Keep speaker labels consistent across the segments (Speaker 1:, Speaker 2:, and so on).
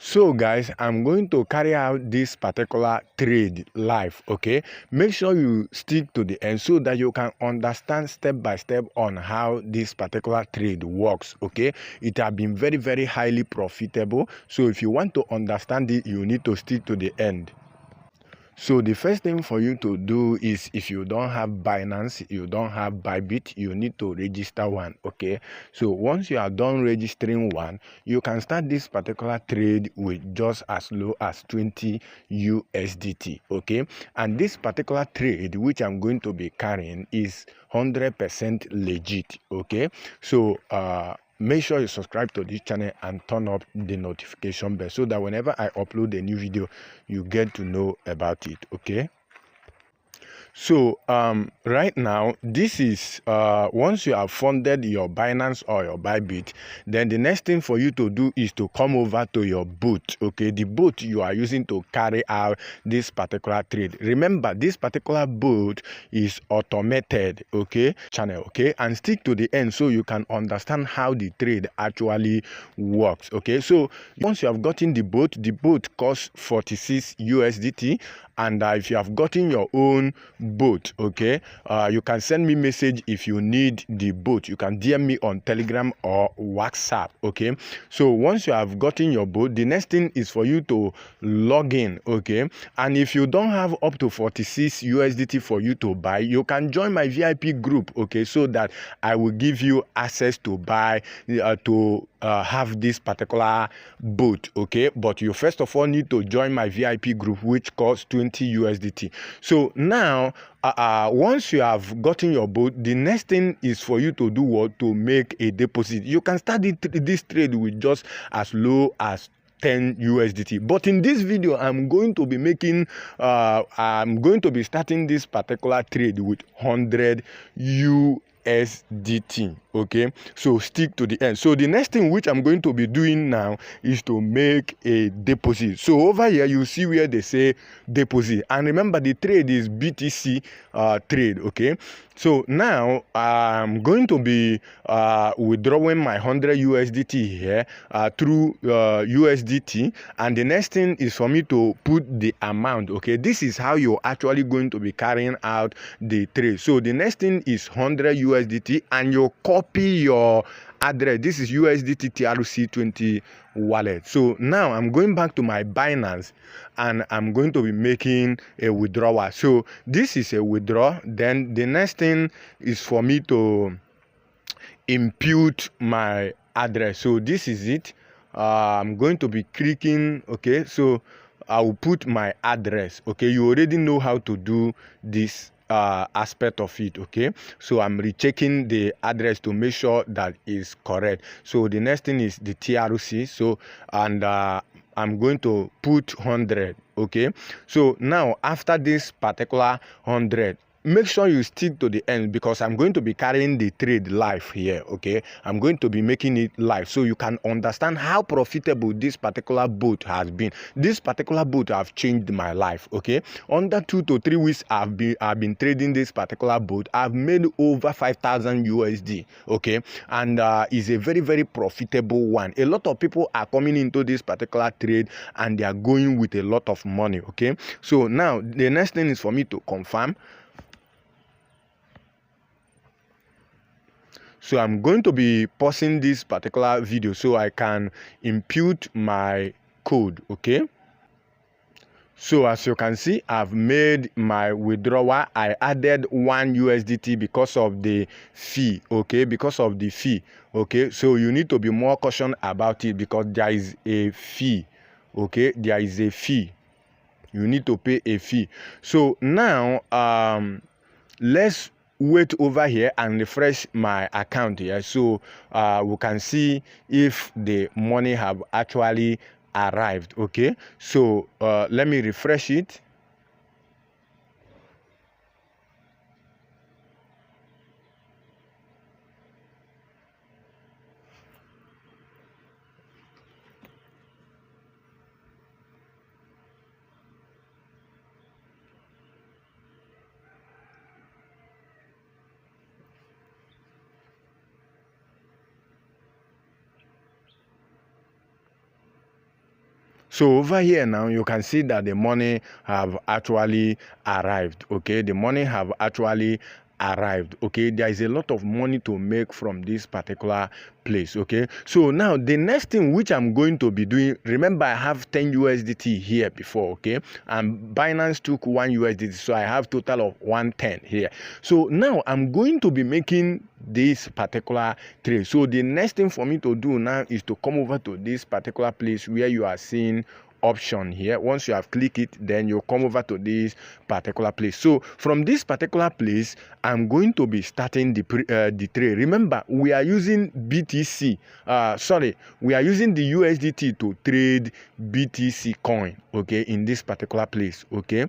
Speaker 1: So guys, I'm going to carry out this particular trade live, okay? Make sure you stick to the end so that you can understand step by step on how this particular trade works, okay? It has been very highly profitable. So if you want to understand it, you need to stick to the end. So the first thing for you to do is, if you don't have Binance, you don't have Bybit, you need to register one, okay? So once you are done registering one, you can start this particular trade with just as low as 20 USDT, okay? And this particular trade, which I'm going to be carrying, is 100% legit, okay? So make sure you subscribe to this channel and turn up the notification bell so that whenever I upload a new video, you get to know about it, okay? So right now, this is once you have funded your Binance or your Bybit, then the next thing for you to do is to come over to your boat, okay? The boat you are using to carry out this particular trade. Remember, this particular boat is automated, okay? Channel, okay? And stick to the end so you can understand how the trade actually works, okay? So once you have gotten the boat costs 46 USDT. And if you have gotten your own boat, okay, you can send me message if you need the boat. You can DM me on Telegram or WhatsApp, okay? So once you have gotten your boat, the next thing is for you to log in, okay? And if you don't have up to 46 USDT for you to buy, you can join my VIP group, okay, so that I will give you access to buy, have this particular boat, okay? But you first of all need to join my VIP group, which costs 20 USDT. So now, once you have gotten your boat, the next thing is for you to do what? To make a deposit. You can start this trade with just as low as 10 USDT. But in this video, I'm going to be starting this particular trade with 100 USDT, okay? So stick to the end. So the next thing which I'm going to be doing now is to make a deposit. So over here you see where they say deposit, and remember the trade is BTC trade, okay? So now I'm going to be withdrawing my 100 USDT here through USDT, and the next thing is for me to put the amount, okay? This is how you're actually going to be carrying out the trade. So the next thing is 100 USDT, and you copy your address. This is USDT TRC20 wallet. So now I'm going back to my Binance and I'm going to be making a withdrawal. So this is a withdrawal. Then the next thing is for me to impute my address. So this is it. I'm going to be clicking, okay? So I will put my address, okay? You already know how to do this aspect of it, okay? So I'm rechecking the address to make sure that is correct. So the next thing is the TRC. So and I'm going to put 100, okay? So now after this particular 100, make sure you stick to the end, because I'm going to be carrying the trade live here, okay? I'm going to be making it live so you can understand how profitable this particular boat has been. This particular boat have changed my life, okay? Under 2 to 3 weeks I've been trading this particular boat. I've made over 5,000 USD, okay? And is a very profitable one. A lot of people are coming into this particular trade and they are going with a lot of money, okay? So now the next thing is for me to confirm. So I'm going to be pausing this particular video so I can impute my code, okay? So as you can see, I've made my withdrawal. I added 1 USDT because of the fee, okay? Because of the fee, okay? So you need to be more cautious about it because there is a fee, okay? There is a fee. You need to pay a fee. So now, let's wait over here and refresh my account here, so we can see if the money have actually arrived, okay? So let me refresh it. So over here now, you can see that the money have actually arrived. Okay, the money have actually arrived. Okay, there is a lot of money to make from this particular place. Okay, so now the next thing which I'm going to be doing, remember I have 10 USDT here before. Okay, and Binance took 1 USDT, so I have total of 110 here. So now I'm going to be making this particular trade. So the next thing for me to do now is to come over to this particular place where you are seeing option here. Once you have clicked it, then you come over to this particular place. So from this particular place, I'm going to be starting the trade. Remember, we are using BTC. We are using the USDT to trade BTC coin. Okay, in this particular place. Okay.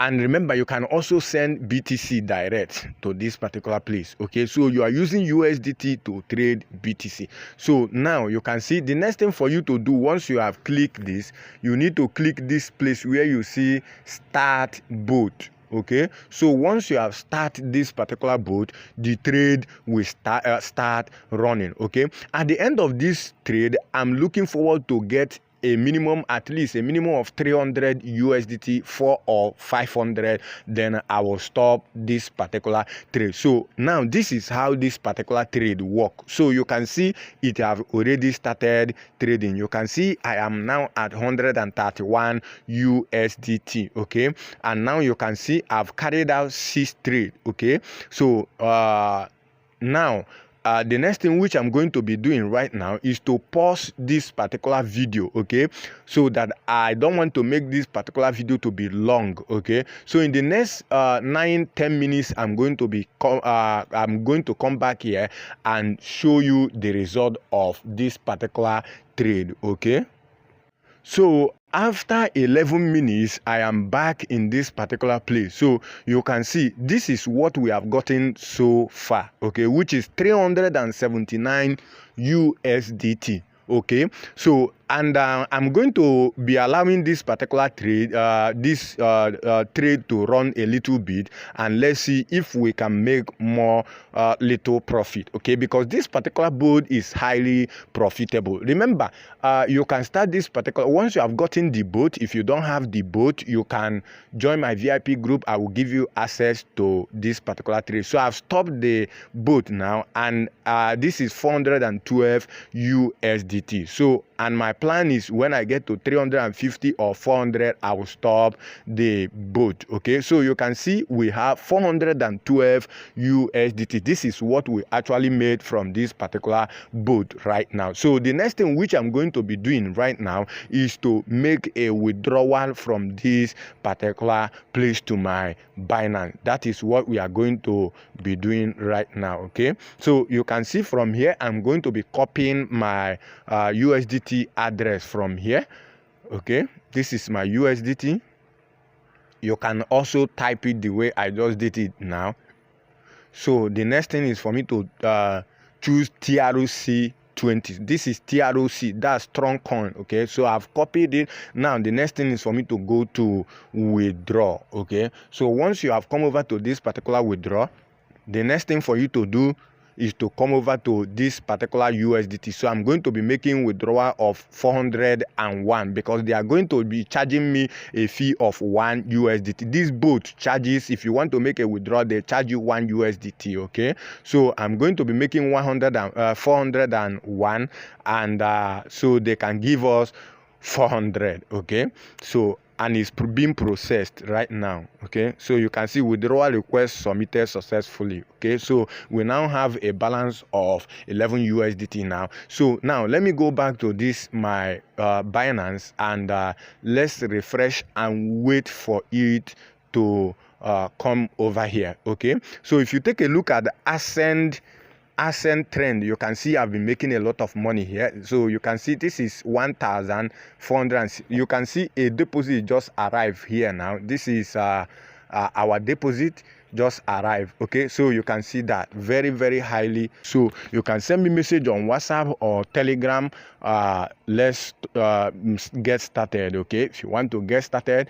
Speaker 1: And remember, you can also send BTC direct to this particular place. Okay, so you are using USDT to trade BTC. So now you can see the next thing for you to do, once you have clicked this, you need to click this place where you see start bot. Okay, so once you have started this particular bot, the trade will start running. Okay, at the end of this trade, I'm looking forward to get a minimum, at least a minimum of 300 USDT, 4 or 500, then I will stop this particular trade. So now this is how this particular trade works. So you can see it have already started trading. You can see I am now at 131 USDT. Okay, and now you can see I've carried out 6 trades. Okay, so now the next thing which I'm going to be doing right now is to pause this particular video, okay, so that I don't want to make this particular video to be long. Okay, so in the next 9-10 minutes, I'm going to come back here and show you the result of this particular trade. Okay, so after 11 minutes, I am back in this particular place. So you can see this is what we have gotten so far, okay, which is 379 USDT. Okay, so and I'm going to be allowing this particular trade, trade to run a little bit, and let's see if we can make more little profit. Okay, because this particular board is highly profitable. Remember, you can start this particular, once you have gotten the boat. If you don't have the boat, you can join my VIP group. I will give you access to this particular trade. So I've stopped the boat now, and this is 412 USDT. So, and my plan is when I get to 350 or 400, I will stop the boat. Okay, so you can see we have 412 USDT. This is what we actually made from this particular boat right now. So the next thing which I'm going to be doing right now is to make a withdrawal from this particular place to my Binance. That is what we are going to be doing right now. Okay, so you can see from here, I'm going to be copying my USDT address from here. Okay, this is my USDT. You can also type it the way I just did it now. So the next thing is for me to choose TROC 20. This is TROC, that's strong coin. Okay, so I've copied it. Now the next thing is for me to go to withdraw. Okay, so once you have come over to this particular withdraw, the next thing for you to do is to come over to this particular USDT. So I'm going to be making withdrawal of 401 because they are going to be charging me a fee of 1 USDT. This boat charges, if you want to make a withdrawal, they charge you 1 USDT. Okay, so I'm going to be making 401, and so they can give us 400. Okay, so and it's being processed right now. Okay, so you can see withdrawal request submitted successfully. Okay, so we now have a balance of 11 USDT now. So now let me go back to this my Binance, and let's refresh and wait for it to come over here. Okay, so if you take a look at the ascend trend, you can see I've been making a lot of money here. So you can see this is 1,400. You can see a deposit just arrived here now. This is our deposit just arrived. Okay, so you can see that very, very highly. So you can send me message on WhatsApp or Telegram. Let's get started. Okay, if you want to get started,